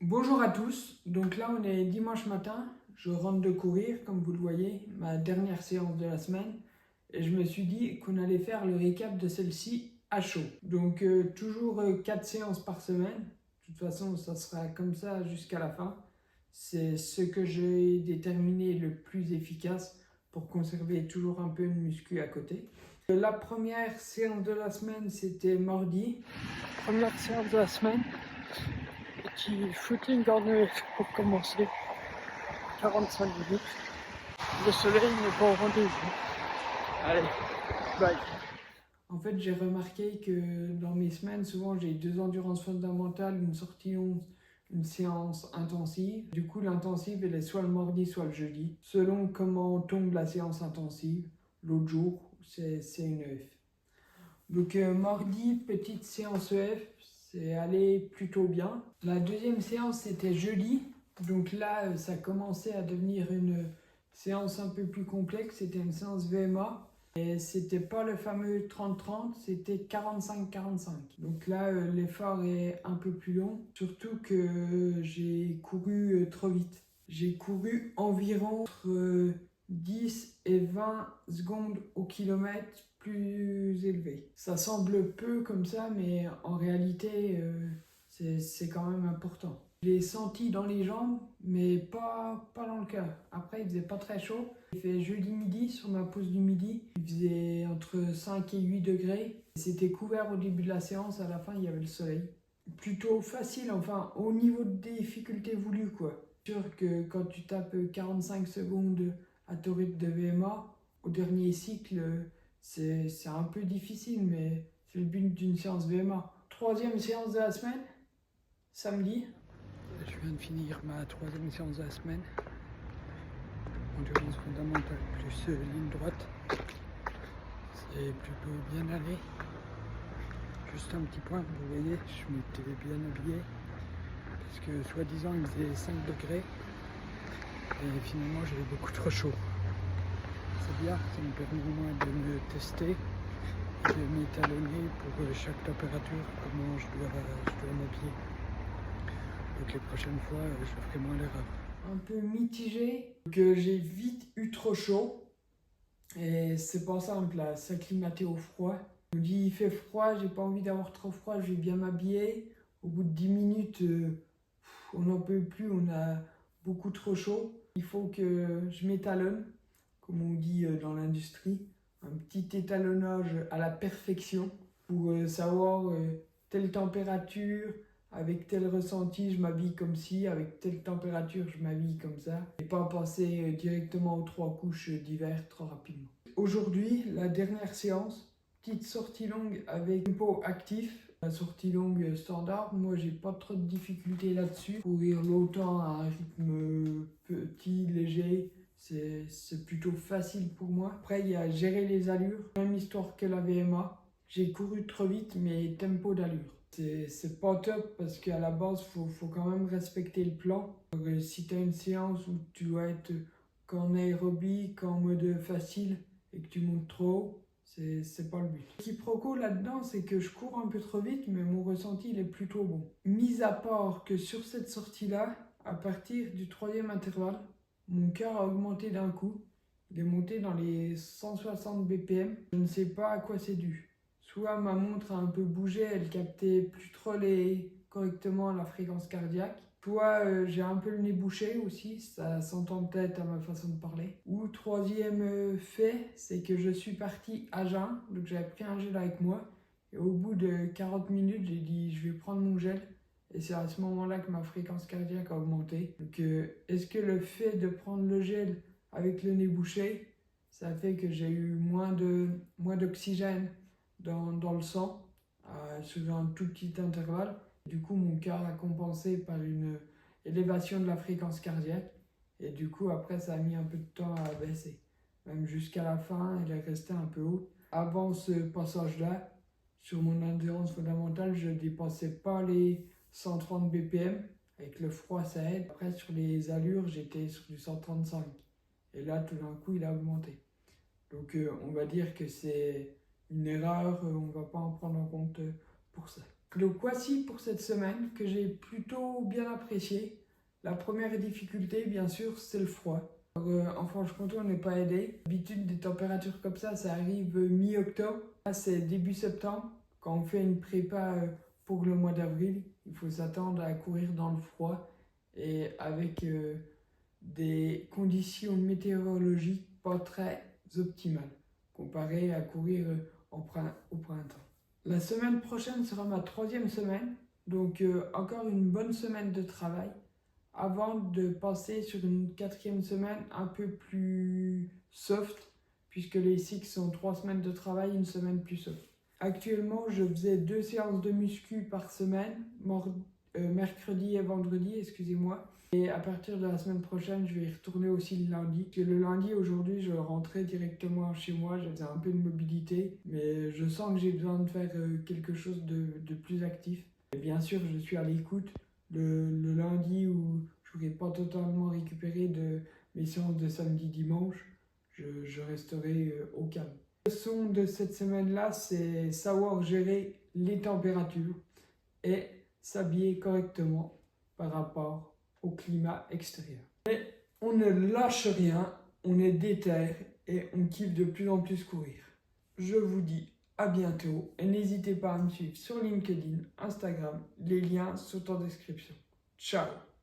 Bonjour à tous, donc là on est dimanche matin, je rentre de courir comme vous le voyez, ma dernière séance de la semaine et je me suis dit qu'on allait faire le récap de celle-ci à chaud. Donc toujours 4 séances par semaine, de toute façon ça sera comme ça jusqu'à la fin. C'est ce que j'ai déterminé le plus efficace pour conserver toujours un peu de muscu à côté. La première séance de la semaine c'était mardi, première séance de la semaine. Petit footing en EF pour commencer, 45 minutes. Le soleil n'est pas au rendez-vous. Allez, bye. En fait, j'ai remarqué que dans mes semaines, souvent j'ai 2 endurances fondamentales, une sortie longue, une séance intensive. Du coup, l'intensive, elle est soit le mardi, soit le jeudi, selon comment tombe la séance intensive. L'autre jour, c'est une EF. Donc, mardi, petite séance EF, c'est allé plutôt bien. La deuxième séance, c'était jeudi. Donc là, ça commençait à devenir une séance un peu plus complexe. C'était une séance VMA. Et c'était pas le fameux 30-30, c'était 45-45. Donc là, l'effort est un peu plus long. Surtout que j'ai couru trop vite. J'ai couru environ entre 10 et 20 secondes au kilomètre plus élevé. Ça semble peu comme ça, mais en réalité, c'est quand même important. Je l'ai senti dans les jambes, mais pas dans le cœur. Après, il faisait pas très chaud. J'ai fait jeudi midi sur ma pause du midi. Il faisait entre 5 et 8 degrés. C'était couvert au début de la séance. À la fin, il y avait le soleil. Plutôt facile, enfin, au niveau de difficulté voulue, quoi. C'est sûr que quand tu tapes 45 secondes à ton rythme de VMA, au dernier cycle, c'est un peu difficile, mais c'est le but d'une séance VMA. Troisième séance de la semaine, samedi. Je viens de finir ma troisième séance de la semaine. Endurance fondamentale plus ligne droite. C'est plutôt bien allé. Juste un petit point, vous voyez, je m'étais bien habillé. Parce que soi-disant il faisait 5 degrés. Et finalement j'avais beaucoup trop chaud. C'est bien, ça me permet au moins de me tester, de m'étalonner pour chaque température, comment je dois m'habiller. Donc les prochaines fois, je ferai moins l'erreur. Un peu mitigé, que j'ai vite eu trop chaud. Et c'est pas simple à s'acclimater au froid. Je me dis, il fait froid, j'ai pas envie d'avoir trop froid, je vais bien m'habiller. Au bout de 10 minutes, on n'en peut plus, on a beaucoup trop chaud. Il faut que je m'étalonne, comme on dit dans l'industrie. Un petit étalonnage à la perfection pour savoir telle température, avec tel ressenti, je m'habille comme ci, avec telle température, je m'habille comme ça. Et pas passer directement aux 3 couches d'hiver trop rapidement. Aujourd'hui, la dernière séance, petite sortie longue avec tempo actif. La sortie longue standard, moi j'ai pas trop de difficultés là-dessus. Courir longtemps à un rythme petit, léger, c'est plutôt facile pour moi. Après, il y a gérer les allures, même histoire que la VMA. J'ai couru trop vite, mais tempo d'allure. C'est pas top parce qu'à la base, faut quand même respecter le plan. Donc, si tu as une séance où tu dois être qu'en aérobie, qu'en mode facile et que tu montes trop haut, c'est pas le but. Le quiproquo là-dedans, c'est que je cours un peu trop vite, mais mon ressenti il est plutôt bon. Mis à part que sur cette sortie-là, à partir du 3e intervalle, mon cœur a augmenté d'un coup. Il est monté dans les 160 BPM. Je ne sais pas à quoi c'est dû. Soit ma montre a un peu bougé, elle captait plus trop correctement la fréquence cardiaque. Soit j'ai un peu le nez bouché aussi, ça s'entend peut-être à ma façon de parler. Ou troisième fait, c'est que je suis parti à jeun, donc j'avais pris un gel avec moi. Et au bout de 40 minutes, j'ai dit je vais prendre mon gel. Et c'est à ce moment-là que ma fréquence cardiaque a augmenté. Donc est-ce que le fait de prendre le gel avec le nez bouché, ça fait que j'ai eu moins d'oxygène dans le sang sur un tout petit intervalle. Du coup, mon cœur a compensé par une élévation de la fréquence cardiaque. Et du coup, après, ça a mis un peu de temps à baisser. Même jusqu'à la fin, elle est restée un peu haute. Avant ce passage-là, sur mon endurance fondamentale, je ne dépassais pas les 130 BPM. Avec le froid, ça aide. Après, sur les allures, j'étais sur du 135. Et là, tout d'un coup, il a augmenté. Donc, on va dire que c'est une erreur, on ne va pas en prendre en compte pour ça. Donc voici pour cette semaine que j'ai plutôt bien apprécié. La première difficulté, bien sûr, c'est le froid. En Franche-Comté, on n'est pas aidé. D'habitude, des températures comme ça arrive mi-octobre. Là, c'est début septembre. Quand on fait une prépa pour le mois d'avril, il faut s'attendre à courir dans le froid et avec des conditions météorologiques pas très optimales comparé à courir au printemps. La semaine prochaine sera ma 3e semaine, donc encore une bonne semaine de travail avant de passer sur une 4e semaine un peu plus soft, puisque les cycles sont 3 semaines de travail, une semaine plus soft. Actuellement, je faisais 2 séances de muscu par semaine, mercredi et vendredi, excusez-moi. Et à partir de la semaine prochaine, je vais y retourner aussi le lundi. Parce que le lundi, aujourd'hui, je rentrais directement chez moi, je faisais un peu de mobilité, mais je sens que j'ai besoin de faire quelque chose de plus actif. Et bien sûr, je suis à l'écoute le lundi où je n'aurai pas totalement récupéré de mes séances de samedi-dimanche. Je resterai au calme. La leçon de cette semaine-là, c'est savoir gérer les températures et s'habiller correctement par rapport au climat extérieur. Mais on ne lâche rien, on est déter et on kiffe de plus en plus courir. Je vous dis à bientôt et n'hésitez pas à me suivre sur LinkedIn, Instagram, les liens sont en description. Ciao!